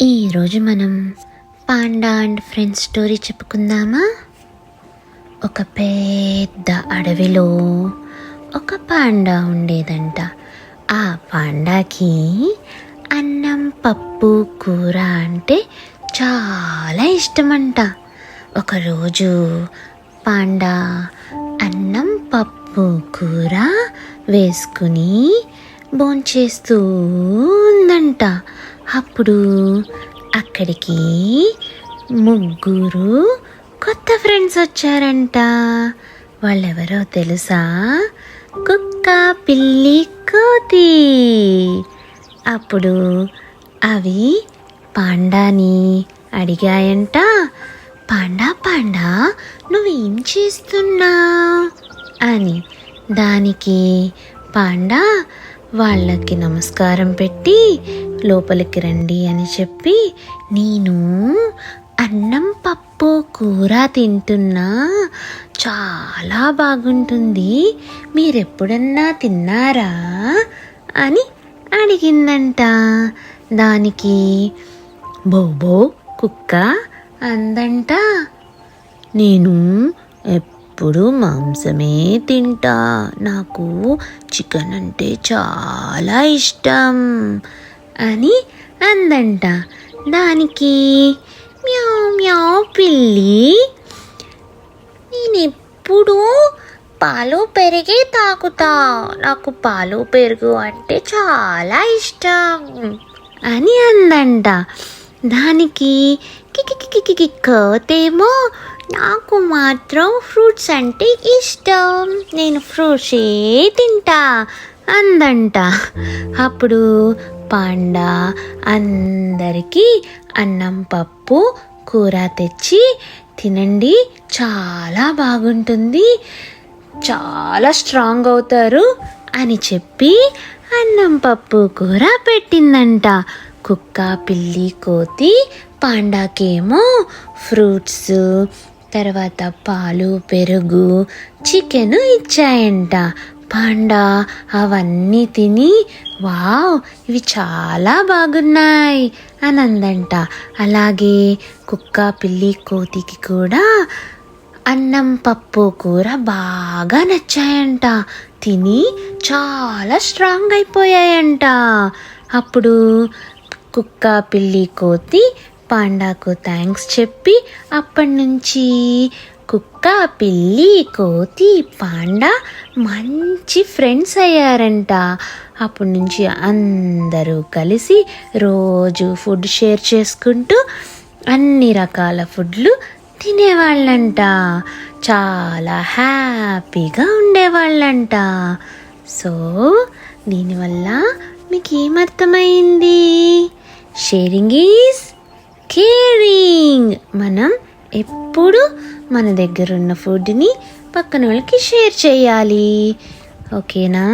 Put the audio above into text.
ఈరోజు మనం panda and friends story చెప్పుకుందామా. ఒక పెద్ద అడవిలో ఒక పాండా ఉండేదంట. ఆ పాండాకి అన్నం పప్పు కూర అంటే చాలా ఇష్టమంట. ఒకరోజు పాండా అన్నం పప్పు కూర వేసుకుని భోంచేస్తూ ఉందంట. అప్పుడు అక్కడికి ముగ్గురు కొత్త ఫ్రెండ్స్ వచ్చారంట. వాళ్ళెవరో తెలుసా? కుక్క, పిల్లి, కోతి. అప్పుడు అవి పాండాని అడిగాయంట, పాండా పాండా నువ్వేం చేస్తున్నావు అని. దానికి పాండా వాళ్ళకి నమస్కారం పెట్టి లోపలికి రండి అని చెప్పి, నేను అన్నం పప్పు కూర తింటున్నా, చాలా బాగుంటుంది, మీరెప్పుడన్నా తిన్నారా అని అడిగిందంట. దానికి బోబో కుక్క అందంట, నేను ఎప్పుడు మాంసమే తింటా, నాకు చికెన్ అంటే చాలా ఇష్టం అని అందంట. దానికి మ్యావ్ మ్యావ్ పిల్లి, నేనెప్పుడు పాలు పెరిగి తాగుతా, నాకు పాలు పెరుగు అంటే చాలా ఇష్టం అని అందంట. దానికి కికి కోతేమో, నాకు మాత్రం ఫ్రూట్స్ అంటే ఇష్టం, నేను ఫ్రూట్సే తింటా అందంట. అప్పుడు పాండా అందరికీ అన్నం పప్పు కూర తెచ్చి, తినండి చాలా బాగుంటుంది, చాలా స్ట్రాంగ్ అవుతారు అని చెప్పి అన్నం పప్పు కూర పెట్టిందంట. కుక్క, పిల్లి, కోతి పాండాకేమో ఫ్రూట్స్, తర్వాత పాలు పెరుగు చికెన్ ఇచ్చాయంట. పాండా అవన్నీ తిని, వావ్ ఇవి చాలా బాగున్నాయి అని అందంట. అలాగే కుక్క, పిల్లి, కోతికి కూడా అన్నం పప్పు కూర బాగా నచ్చాయంట. తిని చాలా స్ట్రాంగ్ అయిపోయాయంట. అప్పుడు కుక్క, పిల్లి, కోతి పాండాకు థ్యాంక్స్ చెప్పి, అప్పటి నుంచి కుక్క, పిల్లి, కోతి, పాండా మంచి ఫ్రెండ్స్ అయ్యారంట. అప్పటి నుంచి అందరూ కలిసి రోజు ఫుడ్ షేర్ చేసుకుంటూ అన్ని రకాల ఫుడ్లు తినేవాళ్ళంట. చాలా హ్యాపీగా ఉండేవాళ్ళంట. సో దీనివల్ల మీకు ఏమర్థమైంది? Sharing is caring. మనం ఎప్పుడు మన దగ్గర ఉన్న ఫుడ్ని పక్కన వాళ్ళకి షేర్ చేయాలి. ఓకేనా?